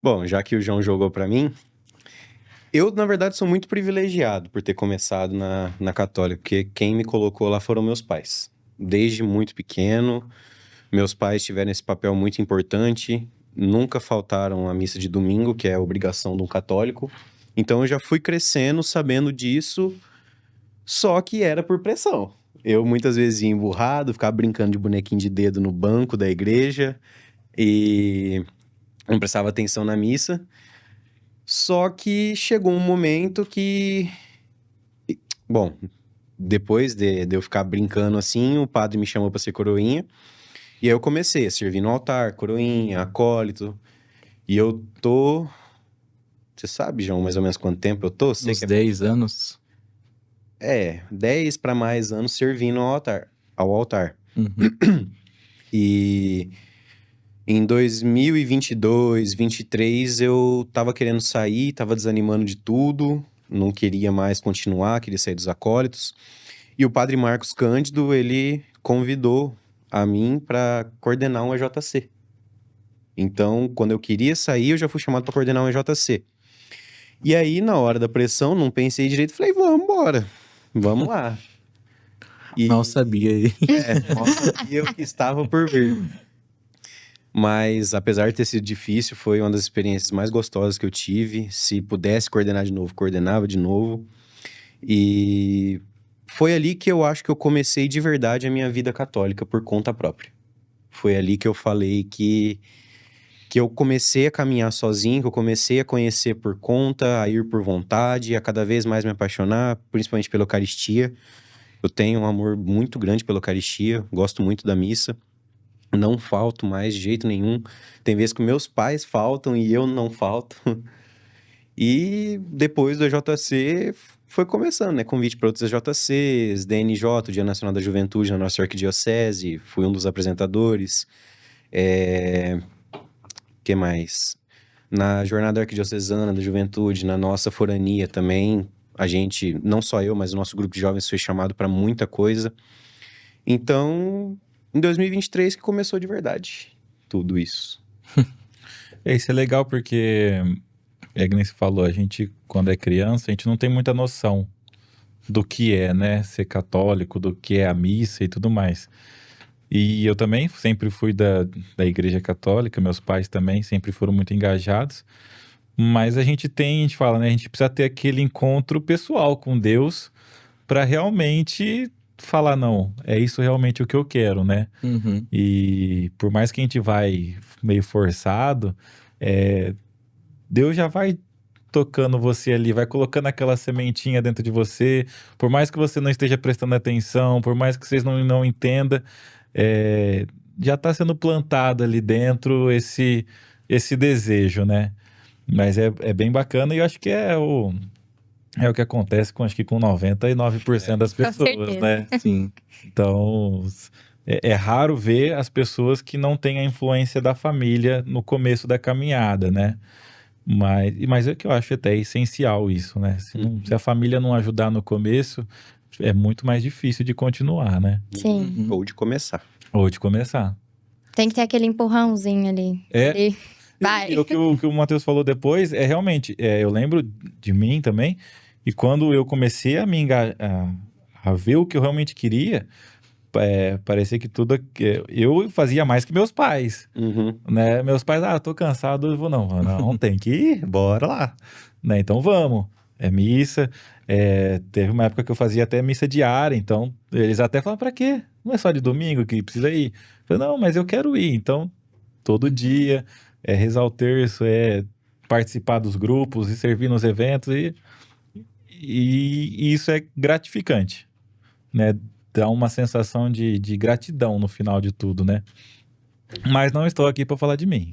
Bom, já que o João jogou pra mim, eu, na verdade, sou muito privilegiado por ter começado na Católica, porque quem me colocou lá foram meus pais. Desde muito pequeno, meus pais tiveram esse papel muito importante, nunca faltaram à missa de domingo, que é a obrigação de um católico. Então eu já fui crescendo sabendo disso, só que era por pressão. Eu muitas vezes ia emburrado, ficava brincando de bonequinho de dedo no banco da igreja e não prestava atenção na missa. Só que chegou um momento que, bom, depois de eu ficar brincando assim, o padre me chamou pra ser coroinha. E aí eu comecei a servir no altar, coroinha, acólito. E eu tô. Você sabe, João, mais ou menos quanto tempo eu tô? Sei Uns que 10 anos. é 10 para mais anos servindo ao altar. Ao altar. Uhum. E em 2022, 23, eu tava querendo sair, tava desanimando de tudo, não queria mais continuar, queria sair dos acólitos. E o padre Marcos Cândido, ele convidou a mim para coordenar um EJC. Então, quando eu queria sair, eu já fui chamado para coordenar um EJC. E aí, na hora da pressão, não pensei direito, falei, vamos embora, vamos lá. Mal E sabia aí. mal sabia o que estava por vir. Mas, apesar de ter sido difícil, foi uma das experiências mais gostosas que eu tive. Se pudesse coordenar de novo, coordenava de novo. E foi ali que eu acho que eu comecei de verdade a minha vida católica por conta própria. Foi ali que eu falei que eu comecei a caminhar sozinho, que eu comecei a conhecer por conta, a ir por vontade, a cada vez mais me apaixonar, principalmente pela Eucaristia. Eu tenho um amor muito grande pela Eucaristia, gosto muito da missa. Não falto mais de jeito nenhum. Tem vezes que meus pais faltam e eu não falto. E depois do EJC foi começando, né? Convite para outros EJCs, DNJ, Dia Nacional da Juventude na nossa arquidiocese, fui um dos apresentadores. Que mais? Na Jornada Arquidiocesana da Juventude, na nossa forania também, a gente, não só eu, mas o nosso grupo de jovens foi chamado para muita coisa. Então, em 2023 que começou de verdade tudo isso. Isso é legal porque, é que nem você falou, a gente, quando é criança, a gente não tem muita noção do que é, né, ser católico, do que é a missa e tudo mais. E eu também sempre fui da igreja católica, meus pais também sempre foram muito engajados, mas a gente fala, né, a gente precisa ter aquele encontro pessoal com Deus para realmente falar, não, é isso realmente o que eu quero, né? Uhum. E por mais que a gente vai meio forçado, Deus já vai tocando você ali, vai colocando aquela sementinha dentro de você, por mais que você não esteja prestando atenção, por mais que vocês não entendam, é, já está sendo plantado ali dentro esse desejo, né? Mas é bem bacana e eu acho que é o que acontece acho que com 99% das Com pessoas, certeza. né? Sim. Então, é raro ver as pessoas que não têm a influência da família no começo da caminhada, né? Mas é que eu acho até essencial isso, né? Se a família não ajudar no começo, é muito mais difícil de continuar, né? Sim. Ou de começar. Ou de começar. Tem que ter aquele empurrãozinho ali. É. Vai. E o que o Matheus falou depois é realmente, eu lembro de mim também, e quando eu comecei a me engajar, a ver o que eu realmente queria, parecia que tudo. Eu fazia mais que meus pais. Uhum. Né? Meus pais, tô cansado, eu vou, não, tem que ir, bora lá, né? Então vamos, é missa, teve uma época que eu fazia até missa diária, então eles até falam, pra quê? Não é só de domingo que precisa ir? Eu falei, não, mas eu quero ir, então todo dia, rezar o terço, participar dos grupos e servir nos eventos, e isso é gratificante, né? Dá uma sensação de gratidão no final de tudo, né? Mas não estou aqui para falar de mim.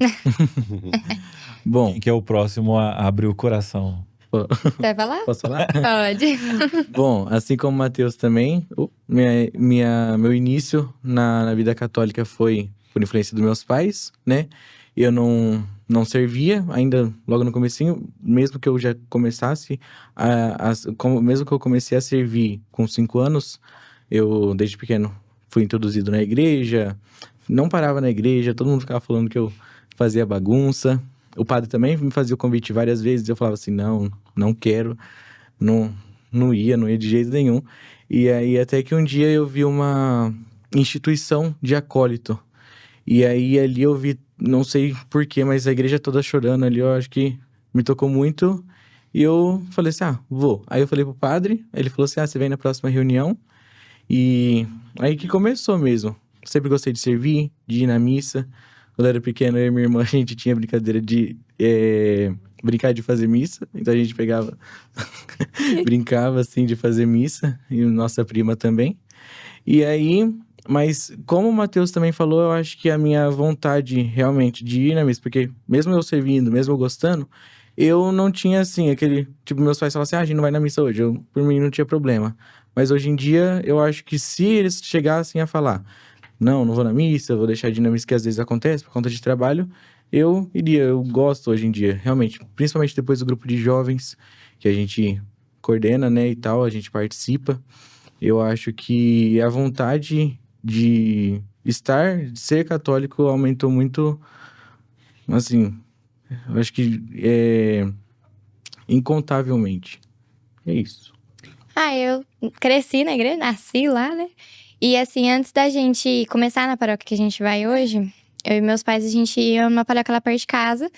Bom, Quem que é o próximo a abrir o coração? Quer falar? posso falar? Pode. Bom, assim como o Matheus também, meu início na vida católica foi por influência dos meus pais, né? Eu não servia ainda logo no comecinho, mesmo que eu já começasse, mesmo que eu comecei a servir com 5 anos, eu desde pequeno fui introduzido na igreja, não parava na igreja, todo mundo ficava falando que eu fazia bagunça, o padre também me fazia o convite várias vezes. Eu falava assim, não quero. Não ia de jeito nenhum. E aí, até que um dia eu vi uma instituição de acólito. E aí, ali eu vi, não sei porquê, mas a igreja toda chorando ali, eu acho que me tocou muito. E eu falei assim, vou. Aí eu falei pro padre, ele falou assim, você vem na próxima reunião. E aí que começou mesmo. Sempre gostei de servir, de ir na missa. Quando eu era pequeno, eu e minha irmã, a gente tinha brincadeira de brincar de fazer missa. Então a gente pegava, brincava assim de fazer missa. E nossa prima também. E aí, mas como o Matheus também falou, eu acho que a minha vontade realmente de ir na missa, porque mesmo eu servindo, mesmo eu gostando, eu não tinha assim, aquele. Tipo, meus pais falavam assim, a gente não vai na missa hoje. Por mim não tinha problema. Mas hoje em dia, eu acho que se eles chegassem a falar, não vou na missa, vou deixar de ir na missa, que às vezes acontece por conta de trabalho, eu iria, eu gosto hoje em dia, realmente. Principalmente depois do grupo de jovens, que a gente coordena, né, e tal, a gente participa. Eu acho que a vontade de de ser católico aumentou muito, assim, eu acho que incontavelmente. É isso. Eu cresci na igreja, nasci lá, né? E assim, antes da gente começar na paróquia que a gente vai hoje, eu e meus pais, a gente ia numa paróquia lá perto de casa.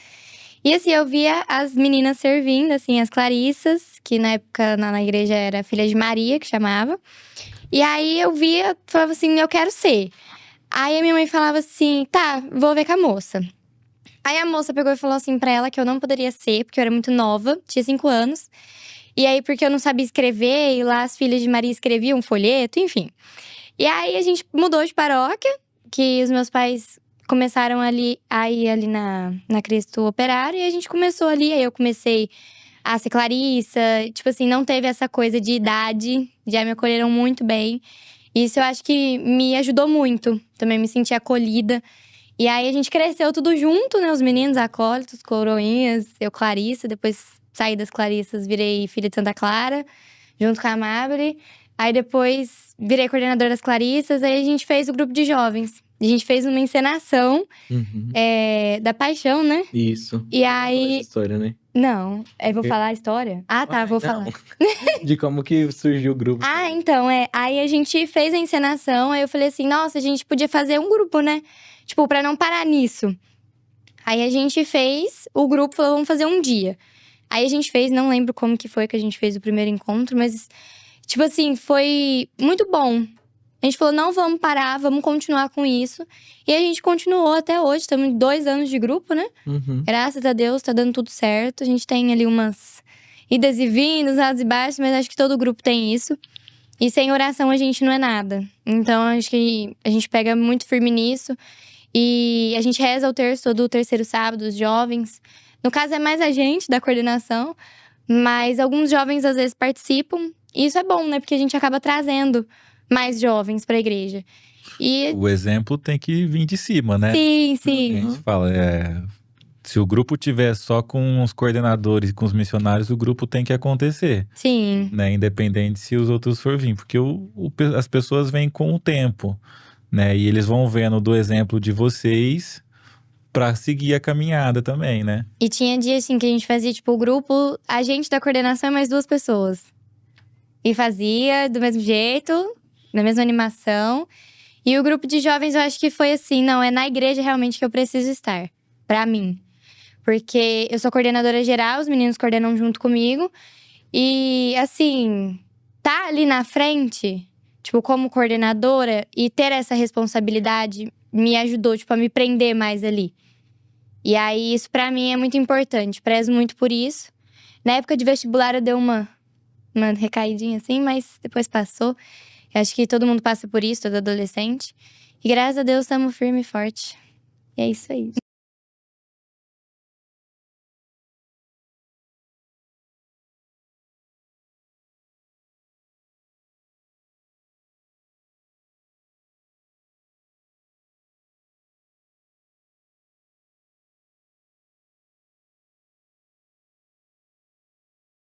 E assim, eu via as meninas servindo, assim, as Clarissas, que na época na igreja era filha de Maria, que chamava. E aí eu via, falava assim, eu quero ser. Aí a minha mãe falava assim, tá, vou ver com a moça. Aí a moça pegou e falou assim pra ela que eu não poderia ser, porque eu era muito nova, tinha 5 anos. E aí, porque eu não sabia escrever, e lá as filhas de Maria escreviam um folheto, enfim. E aí a gente mudou de paróquia, que os meus pais começaram a ir ali na Cristo Operário, e a gente começou ali, aí eu comecei a ser Clarissa. Tipo assim, não teve essa coisa de idade, já me acolheram muito bem. Isso eu acho que me ajudou muito, também me senti acolhida. E aí a gente cresceu tudo junto, né? Os meninos, acólitos, coroinhas, eu Clarissa, depois saí das Clarissas, virei filha de Santa Clara, junto com a Amabile. Aí depois virei coordenadora das Clarissas, aí a gente fez o grupo de jovens. A gente fez uma encenação da paixão, né? Isso. E aí. Essa história, né? Não, vou falar a história? Ah, tá, vou Não. falar. De como que surgiu o grupo. Então, Aí a gente fez a encenação, aí eu falei assim, nossa, a gente podia fazer um grupo, né? Tipo, pra não parar nisso. Aí a gente fez, o grupo falou, vamos fazer um dia. Aí a gente fez, não lembro como que foi que a gente fez o primeiro encontro, mas… Tipo assim, foi muito bom. A gente falou, não vamos parar, vamos continuar com isso. E a gente continuou até hoje, estamos em 2 anos de grupo, né? Uhum. Graças a Deus, tá dando tudo certo. A gente tem ali umas idas e vindas, altos e baixos, mas acho que todo grupo tem isso. E sem oração a gente não é nada. Então, acho que a gente pega muito firme nisso. E a gente reza o terço todo terceiro sábado, os jovens. No caso, é mais a gente, da coordenação. Mas alguns jovens, às vezes, participam. E isso é bom, né? Porque a gente acaba trazendo mais jovens pra igreja. E… O exemplo tem que vir de cima, né? Sim, A sim. gente fala, se o grupo tiver só com os coordenadores e com os missionários, o grupo tem que acontecer, Sim. né? Independente se os outros for vir, porque as pessoas vêm com o tempo, né? E eles vão vendo do exemplo de vocês pra seguir a caminhada também, né? E tinha dia, assim, que a gente fazia, tipo, o grupo… A gente da coordenação e mais 2 pessoas. E fazia do mesmo jeito, na mesma animação. E o grupo de jovens, eu acho que foi assim, não, é na igreja realmente que eu preciso estar. Pra mim. Porque eu sou coordenadora geral, os meninos coordenam junto comigo. E, assim, tá ali na frente, tipo, como coordenadora, e ter essa responsabilidade me ajudou, tipo, a me prender mais ali. E aí, isso pra mim é muito importante, prezo muito por isso. Na época de vestibular eu dei uma recaidinha assim, mas depois passou. Eu acho que todo mundo passa por isso, todo adolescente. E graças a Deus estamos firme e forte. E é isso aí.